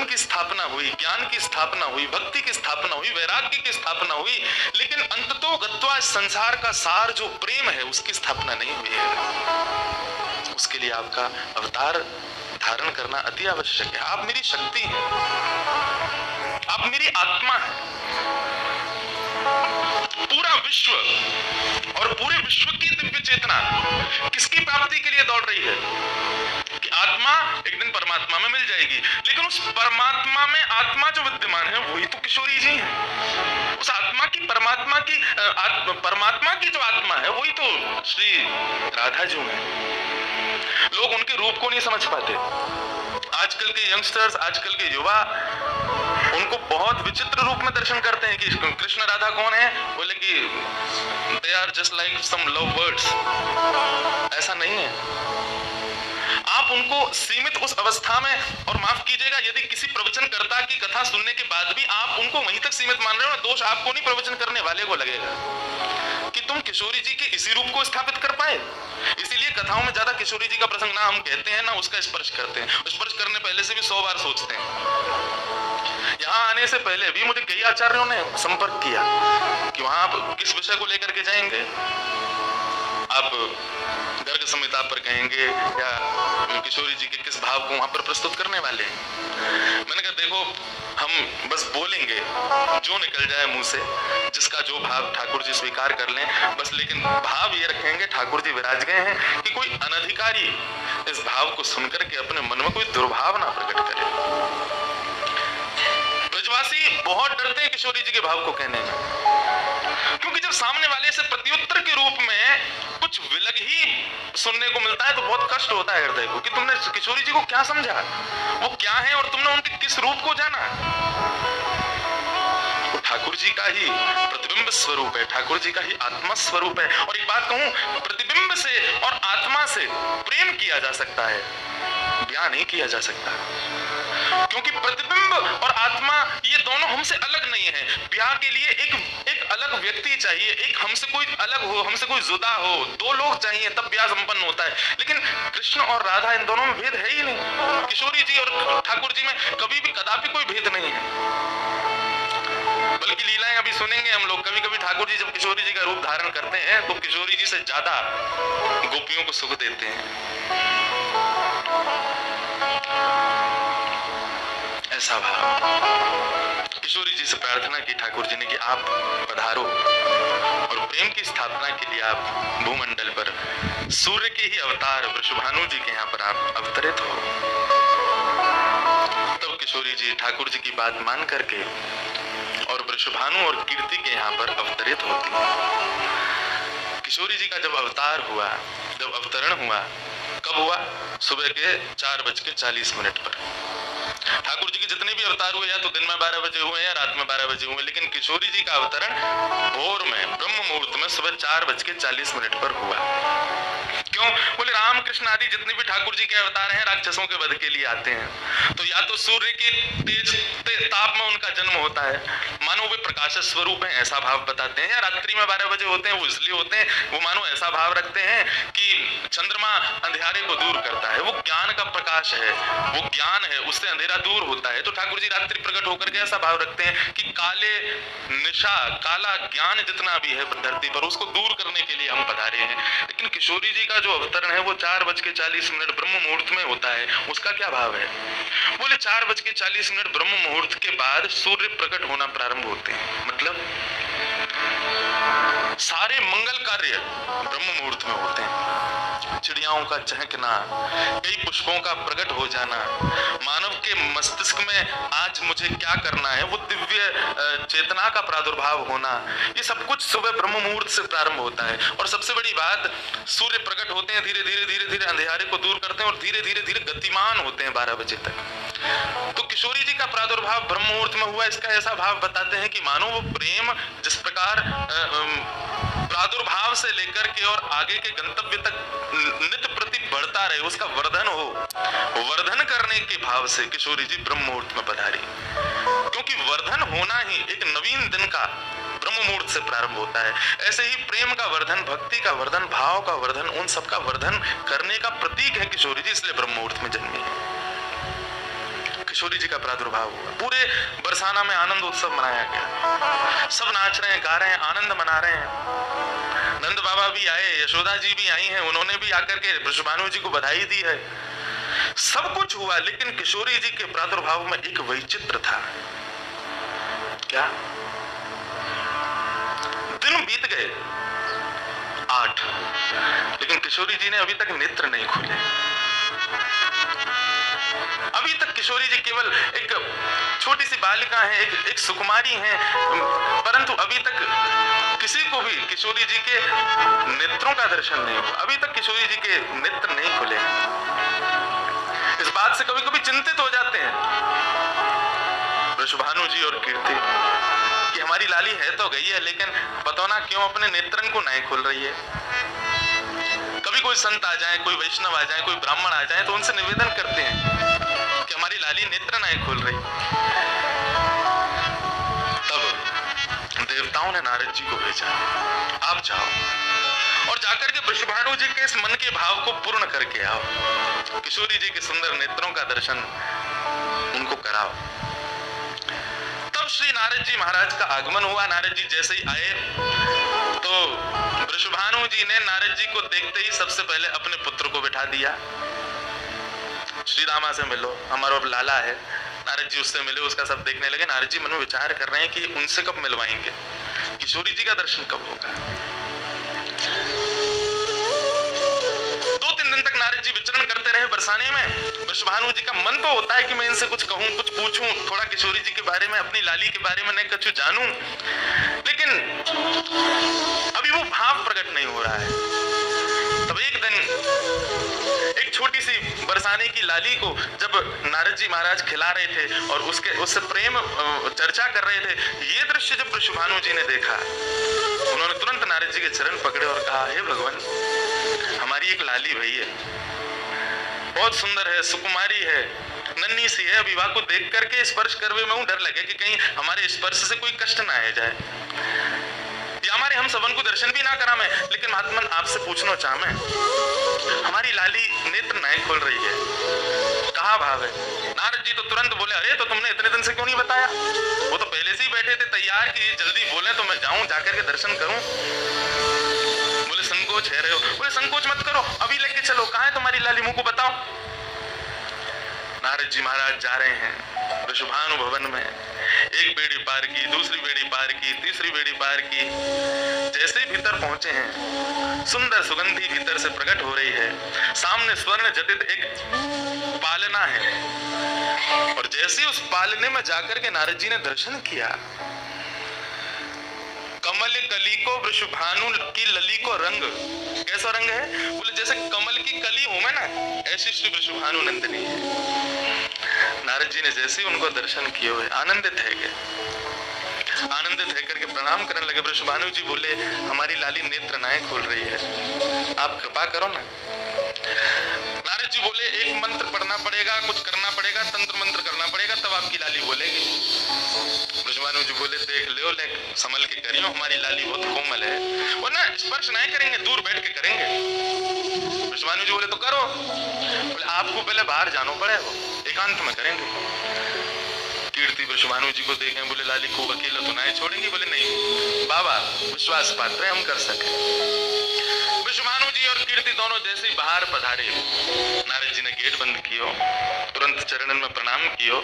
की स्थापना हुई, ज्ञान की स्थापना हुई, भक्ति की स्थापना हुई, वैराग्य की स्थापना हुई, लेकिन अंततो गत्वा इस संसार का सार जो प्रेम है उसकी स्थापना नहीं हुई है। उसके लिए आपका अवतार धारण करना अति आवश्यक है। आप मेरी शक्ति हैं, आप मेरी आत्मा हैं। पूरा विश्व और पूरे विश्व की दिव्य चेतना किसकी प्राप्ति के लिए दौड़ रही है कि आत्मा एक दिन परमात्मा में मिल जाएगी, लेकिन उस परमात्मा में आत्मा जो विद्यमान है वही तो किशोरी जी है। उस आत्मा की परमात्मा की जो आत्मा है वही तो श्री राधा जी है। लोग उनके रूप को नहीं समझ पाते। आजकल के यंगस्टर्स, आजकल के युवा उनको बहुत विचित्र रूप में दर्शन करते हैं कि कृष्ण राधा कौन है, बोले कि they are just like some love birds. ऐसा नहीं है। आप उनको सीमित उस अवस्था में, और माफ कीजिएगा यदि किसी प्रवचनकर्ता की कथा सुनने के बाद भी आप उनको वहीं तक सीमित मान रहे हो, दोष आपको नहीं प्रवचन करने वाले को लगेगा कि तुम किशोरी जी के इसी रूप को स्थापित कर पाए। इसीलिए कथाओं में ज्यादा किशोरी जी का प्रसंग ना हम कहते हैं ना उसका स्पर्श करते हैं। स्पर्श करने पहले से भी 100 बार सोचते हैं। यहाँ आने से पहले भी मुझे कई आचार्यों ने संपर्क किया कि वहां आप किस विषय को लेकर के जाएंगे, आप गर्ग संहिता पर कहेंगे या किशोरी जी के किस भाव को वहां पर प्रस्तुत करने वाले हैं। मैंने कहा देखो, हम बस बोलेंगे जो निकल जाए मुंह से, जिसका जो भाव ठाकुर जी स्वीकार कर लें बस, लेकिन भाव ये रखेंगे ठाकुर जी विराज गए हैं कि कोई अनधिकारी इस भाव को सुनकर के अपने मन में कोई दुर्भाव ना प्रकट करे। ब्रजवासी बहुत डरते हैं किशोरी जी के भाव को कहने में, क्योंकि जब सामने वाले से प्रत्युत्तर के रूप में कुछ विलग ही सुनने को मिलता है तो बहुत कष्ट होता है हृदय को कि तुमने किशोरी जी को क्या समझा, वो क्या है और तुमने उनके किस रूप को जाना। वो ठाकुर जी का ही प्रतिबिंब स्वरूप है, ठाकुर जी का ही आत्मा स्वरूप है। और एक बात कहूं, प्रतिबिंब से और आत्मा से प्रेम किया जा सकता है, ब्याह नहीं किया जा सकता, क्योंकि प्रतिबिंब और आत्मा ये दोनों हमसे अलग नहीं है। ब्याह के लिए एक अलग व्यक्ति चाहिए, एक हमसे कोई अलग हो, हमसे कोई जुदा हो, दो लोग चाहिए तब ब्याह संपन्न होता है। लेकिन कृष्ण और राधा इन दोनों में भेद है ही नहीं। किशोरी जी और ठाकुर जी में कभी भी कदापि कोई भेद नहीं है। बल्कि लीलाएं अभी सुनेंगे हम लोग, कभी कभी ठाकुर जी जब किशोरी जी का रूप धारण करते हैं तो किशोरी जी से ज्यादा गोपियों को सुख देते हैं। ऐसा भाव किशोरी जी से प्रार्थना की ठाकुर जी ने कि आप पधारो और प्रेम की स्थापना के लिए आप भूमंडल पर सूर्य के ही अवतार वृषभानु जी के यहाँ पर आप अवतरित हो। तब किशोरी जी ठाकुर जी की बात मान करके और वृषभानु और कीर्ति के यहाँ पर अवतरित होती है। किशोरी जी का जब अवतार हुआ, जब अवतरण हुआ, कब हुआ? सुबह के 4:40 पर। ठाकुर जी के जितने भी अवतार हुए या तो दिन में 12 बजे हुए या रात में 12 बजे हुए, लेकिन किशोरी जी का अवतरण भोर में ब्रह्म मुहूर्त में सुबह 4:40 पर हुआ। क्यों? बोले रामकृष्ण आदि जितने भी ठाकुर जी के अवतार हैं राक्षसों के वध के लिए आते हैं, तो या तो सूर्य के तेज ताप में उनका जन्म होता है, मानो वे प्रकाश स्वरूप हैं ऐसा भाव बताते हैं, या रात्रि में 12 बजे होते हैं, वो इसलिए होते हैं वो मानो ऐसा भाव रखते हैं कि चंद्रमा अंधेरे को दूर करता है, वो ज्ञान का प्रकाश है, वो ज्ञान है, उससे अंधेरा दूर होता है। तो ठाकुर जी रात्रि प्रकट होकर के ऐसा भाव रखते हैं कि काले निशा, काला ज्ञान जितना भी है धरती पर उसको दूर करने के लिए हम पधारे हैं। लेकिन किशोरी जी का जो अवतरण है वो 4:40 ब्रह्म मुहूर्त में होता है। उसका क्या भाव है? बोले 4:40 ब्रह्म मुहूर्त के बाद सूर्य प्रकट होना प्रारंभ होते हैं। मतलब सारे मंगल कार्य ब्रह्म मुहूर्त में होते हैं। चिड़ियाओं का चहकना, कई पुष्पों का प्रकट हो जाना, मानव के मस्तिष्क में आज मुझे क्या करना है वो दिव्य चेतना का प्रादुर्भाव होना, ये सब कुछ सुबह ब्रह्म मुहूर्त से प्रारंभ होता है। और सबसे बड़ी बात, सूर्य प्रकट होते हैं, धीरे धीरे अंधेरे को दूर करते हैं और धीरे धीरे गतिमान होते हैं 12 बजे तक। तो किशोरी जी का प्रादुर्भाव ब्रह्म मुहूर्त में हुआ, इसका ऐसा भाव बताते हैं कि मानो वो प्रेम जिस प्रकार प्रादुर्भाव से लेकर के और आगे के गंतव्य तक नित्य प्रति बढ़ता रहे, उसका वर्धन हो, वर्धन करने के भाव से किशोरी जी ब्रह्म मुहूर्त में पधारी। क्योंकि वर्धन होना ही एक नवीन दिन का ब्रह्म मुहूर्त से प्रारंभ होता है। ऐसे ही प्रेम का वर्धन, भक्ति का वर्धन, भाव का वर्धन, उन सब का वर्धन करने का प्रतीक है किशोरी जी, इसलिए ब्रह्म मुहूर्त में जन्मी है। किशोरी जी का प्रादुर्भाव हुआ। पूरे बरसाना में आनंद उत्सव मनाया गया, सब नाच रहे हैं, गा रहे हैं, आनंद मना रहे हैं। नंद बाबा भी आए, यशोदा जी भी आई हैं, उन्होंने भी आकर के वृषभानु जी को बधाई दी है। सब कुछ हुआ, लेकिन किशोरी जी के प्रादुर्भाव में एक वैचित्र था। क्या? दिन बीत गए 8, लेकिन किशोरी जी ने अभी तक नेत्र नहीं खोले। अभी तक किशोरी जी केवल एक छोटी सी बालिका है, एक सुकुमारी है, परंतु अभी तक किसी को भी किशोरी जी के नेत्रों का दर्शन नहीं हुआ। अभी तक किशोरी जी के नेत्र नहीं खुले। इस बात से कभी कभी चिंतित हो जाते हैं वृषभानु जी और कीर्ति कि हमारी लाली है तो गई है, लेकिन पता ना क्यों अपने नेत्रन को नहीं खोल रही है। कभी कोई संत आ जाए, कोई वैष्णव आ जाए, कोई ब्राह्मण आ जाए, तो उनसे निवेदन करते हैं कि हमारी लाली नेत्र नहीं खोल रही। तब देवताओं ने नारद जी को भेजा, आप जाओ और जाकर के वृषभानु जी के इस मन के भाव को पूर्ण करके आओ, किशोरी जी के सुंदर नेत्रों का दर्शन उनको कराओ। तब श्री नारद जी महाराज का आगमन हुआ। नारद जी जैसे ही आए तो वृषभानु जी ने नारद जी को देखते ही सबसे पहले अपने पुत्र को बिठा दिया। श्री रामा से मिलो, हमारा अब लाला है। नारद जी उससे मिले, उसका सब देखने लगे। नारद जी मन में विचार कर रहे हैं कि उनसे कब मिलवाएंगे, किशोरी जी का दर्शन कब होगा। 2-3 दिन तक नारद जी विचरण करते रहे बरसाने में। वृषभानु जी का मन तो होता है कि मैं इनसे कुछ कहूं, कुछ पूछूं, थोड़ा किशोरी जी के बारे में, अपनी लाली के बारे में नहीं कुछ जानूं, लेकिन अभी वो भाव प्रकट नहीं हो रहा है। तब एक दिन एक छोटी सी बरसाने की लाली को जब नारद जी महाराज खिला रहे थे और उससे प्रेम चर्चा कर रहे थे, ये दृश्य जब वृषभानु जी ने देखा, उन्होंने तुरंत नारद जी के चरण पकड़े और कहा, हे भगवान, हमारी एक लाली भई है, बहुत सुंदर है, सुकुमारी है, नन्ही सी है। विवाह को देख करके स्पर्श करवे में डर लगे कि कहीं हमारे स्पर्श से कोई कष्ट ना आ जाए, या हमारे हम सबन को दर्शन भी ना करा मैं। लेकिन महात्मन आपसे पूछना चाहे, हमारी लाली नेत्र नहीं खोल रही है, कहाँ भाव है? नारद जी तो तुरंत बोले, अरे तो तुमने इतने दिन से क्यों नहीं बताया? वो तो पहले से ही बैठे थे तैयार कि जल्दी बोले तो मैं जाऊं, जाकर के दर्शन करूं। बोले संकोच है रहे हो? बोले संकोच मत करो, अभी लेके चलो, कहाँ है तुम्हारी लाली, मुंह को बताओ। नारद जी महाराज जा रहे हैं वृषभानु भवन में। एक बेड़ी पार की, दूसरी बेड़ी पार की, तीसरी बेड़ी पार की। जैसे ही भीतर पहुंचे हैं, सुंदर सुगंधी भीतर से प्रकट हो रही है। सामने स्वर्ण जटित एक पालना है, और जैसे उस पालने में जाकर के नारद जी ने दर्शन किया, कमल कली को वृषभानु की लली को रंग, कैसा रंग है? बोले जैसे कमल की कली हो मैं ना, ऐसी श्री वृषभानु नंदिनी है। नारद जी ने जैसे उनको दर्शन किए हुए आनंदित है गए, आनंदित है करके प्रणाम करने लगे। वृषभानु जी बोले, हमारी लाली नेत्र नाय खोल रही है, आप कृपा करो ना। नारद जी बोले, एक मंत्र पढ़ना पड़ेगा, कुछ करना पड़ेगा, तंत्र मंत्र करना पड़ेगा, तब आपकी लाली बोलेगी। वृषभानु जी बोले, देख लो, ले संभल के करियो, हमारी लाली बहुत कोमल है, वो ना स्पर्श नहीं करेंगे, दूर बैठ के करेंगे। वृषभानु जी बोले, तो करो। बोले, आपको पहले बाहर जाना पड़ेगा, एकांत में करेंगे। कीर्ति वृषभानु जी को देखें, बोले, लाली को अकेला तो नहीं छोड़ेंगे? बोले, नहीं बाबा, विश्वास पात्र है, हम कर सके। वृषभानु जी और कीर्ति दोनों जैसे ही बाहर पधारे, नारद जी ने गेट बंद कियो, तुरंत चरणन में प्रणाम कियो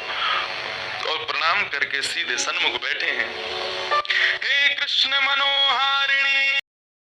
और प्रणाम करके सीधे सन्मुख बैठे हैं। हे कृष्ण मनोहारिणी